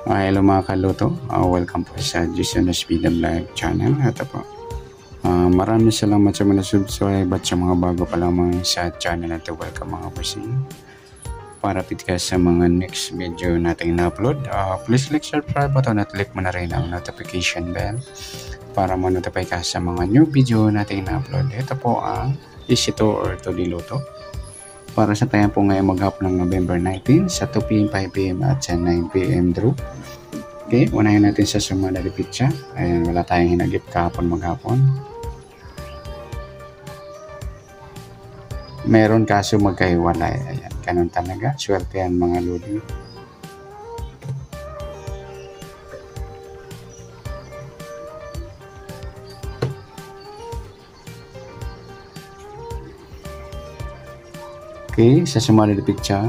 Hello mga kaluto, welcome po sa Jason Speed Vlog channel. Ito po, maraming salamat sa mga subscribe at sa mga bago pa lamang sa channel na ito. Welcome mga bossing. Para ka sa mga next video natin na-upload, please click subscribe button at click mo na rin ang notification bell para ma-notify ka sa mga new video natin na-upload. Ito po ang Isito or Todiluto. Para sa tayo po ngayon maghapon ng November 19 sa 2 p.m., 5 p.m. at sa 9 p.m. Drew. Okay, unahin natin sa sumada de pizza. Ayan, wala tayong hinagip kahapon maghapon. Meron kaso magkahiwalay. Ayan, ganun talaga. Swerte yan mga lodi. Okay, sa sumada de pizza,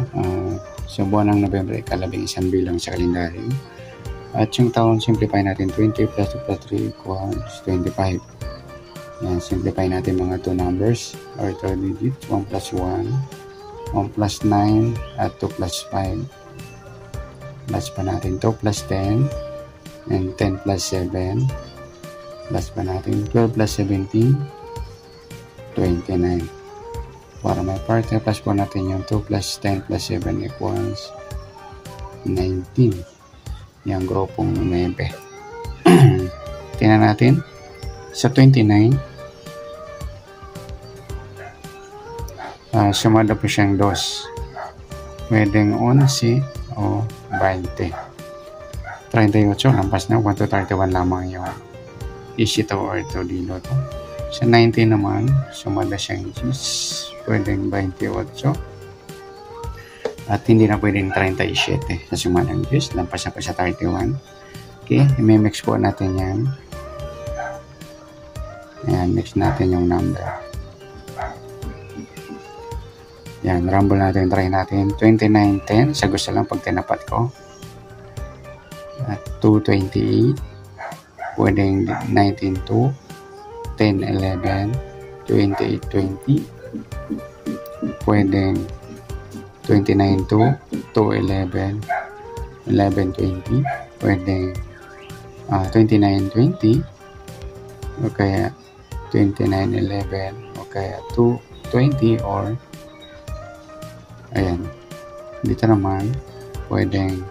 sa buwan ng November, kalabing isang bilang sa kalendaryo. At yung taon, simplify natin 20 plus 2 plus 3 equals 25. Yan, simplify natin mga 2 numbers or 2 digits, 1 plus 1, 1 plus 9, at 2 plus 5. Plus pa natin 2 plus 10, and 10 plus 7. Plus pa natin 12 plus 17, 29. Para may partner, plus po natin yung 2 plus 10 plus 7 equals 19. Yung grupong 9. Tingnan natin. Sa 29, sumada po siyang 2. Pwedeng 11 o 20. 38, lampas na. 1 to 31 lamang yung Isito or Todiluto. Sa 19 naman, sumada siyang 10. Pwedeng 28. At hindi na pwedeng 37 sa sumadang 10. Lampas na po sa 31. Okay, i-mix po natin yan. Ayan, mix natin yung number. Yan, rumble natin, try natin. 2910, sa gusto lang pag tinapat ko. At 228. Pwedeng 192. 1011. 2820. Pwedeng 29-2, 211, 11-20, pwedeng 29-20, o kaya 29-11, o kaya 2-20, or ayan, dito naman pwedeng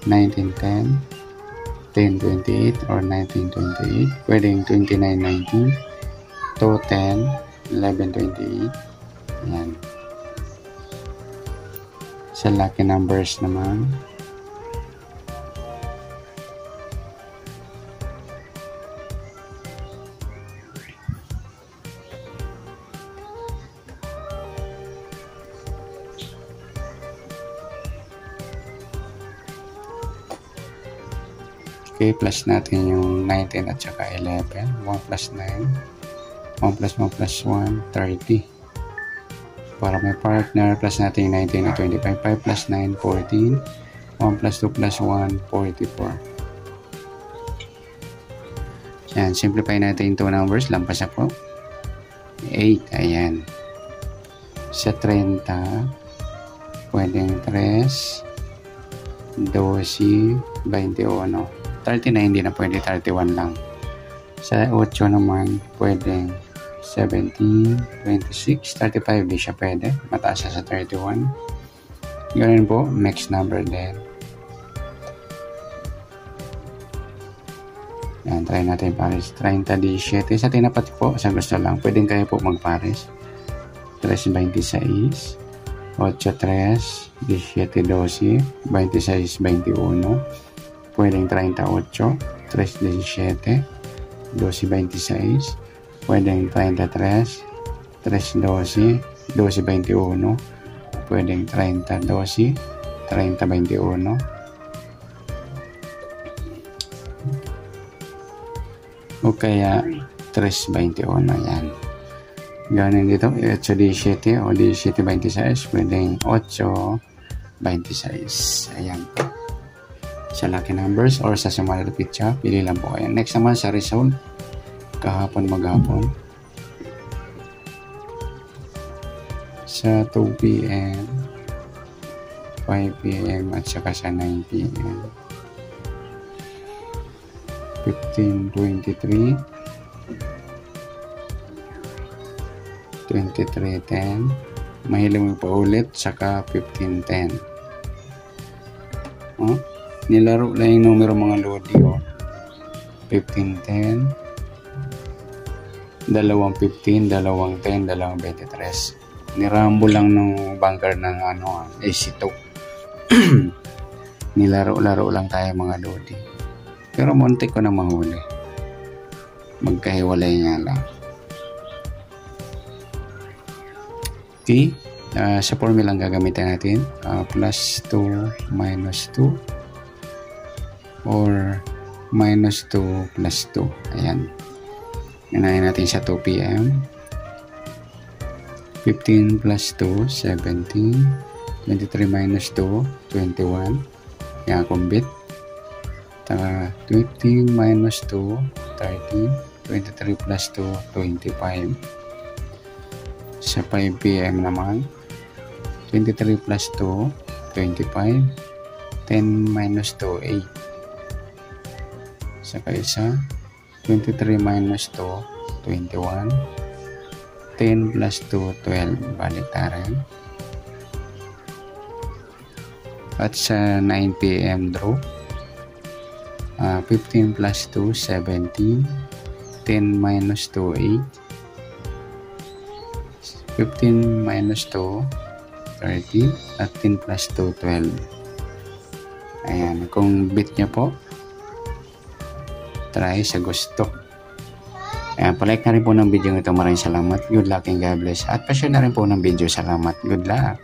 19-10, 10-28, or 19-28, pwedeng 29-19, 2-10, 11-28. Ayan. Sa lucky numbers naman, okay, plus natin yung 19 at saka 11. 1 plus 9, 1 plus 1 plus 1, 30. Para may partner, plus natin 19 at 25. 5 plus 9, 14. 1 plus 2 plus 1, 44. Yan, simplify natin 2 numbers. Lampas na po. 8, ayan. Sa 30, pwedeng 3, 12, 21. 39, hindi na pwede. 31 lang. Sa 8 naman, pwedeng 17, 26, 35, di siya pwede. Mataas siya sa 31. Ganun po, mixed number din. Yan, try natin pares. 30, 17. Sa tinapat po, sa gusto lang. Pwedeng kayo po magpares. 3, 26, 8, 3, 17, 12, 26, 21. Pwedeng 38, 3, 17, 12, 26. Pwedeng 33, 3, 12, 12, 21. Pwedeng 30, 12, 30, 21. O kaya 3, 21. Yan. Ganun dito. 8, 17 o 17, 26. Pwedeng 8, 26. Ayan po. Sa lucky numbers or sa sumalad pizza, pili lang po kayo. Next naman sa result. Kahapon maghapon sa 2 p.m., 5 p.m. at saka sa 9 p.m. 15, 23, 23, 10. Mahilig mo pa ulit, saka 15, 10. Oh, nilaro lang yung numero mga lodi, oh. 15, 10. Dalawang 15, dalawang 10, dalawang 23. Nirambo lang ng bunker ng AC2. Nilaro-laro lang tayo mga lodi. Pero muntik ko na mahuli. Magkahiwalay nga lang. Okay. Sa formula ang gagamitin natin. Plus 2 minus 2 or minus 2 plus 2. Ayan. Unahin natin sa 2 p.m. 15 plus 2, 17. 23 minus 2, 21. Ayan, kumbit. 20 minus 2, 30. 23 plus 2, 25. Sa 5 p.m. naman, 23 plus 2, 25. 10 minus 2, 8. Saka isa, 23 minus 2, 21. 10 plus 2, 12. Baliktaran. At sa 9 p.m. draw, 15 plus 2, 17. 10 minus 2, 8. 15 minus 2, 30. At 10 plus 2, 12. Ayan. Kung bit nyo po, try sa gusto. Ayan. Palike na rin po ng video ito. Maraming salamat. Good luck and God bless. At pa-share na rin po ng video. Salamat. Good luck.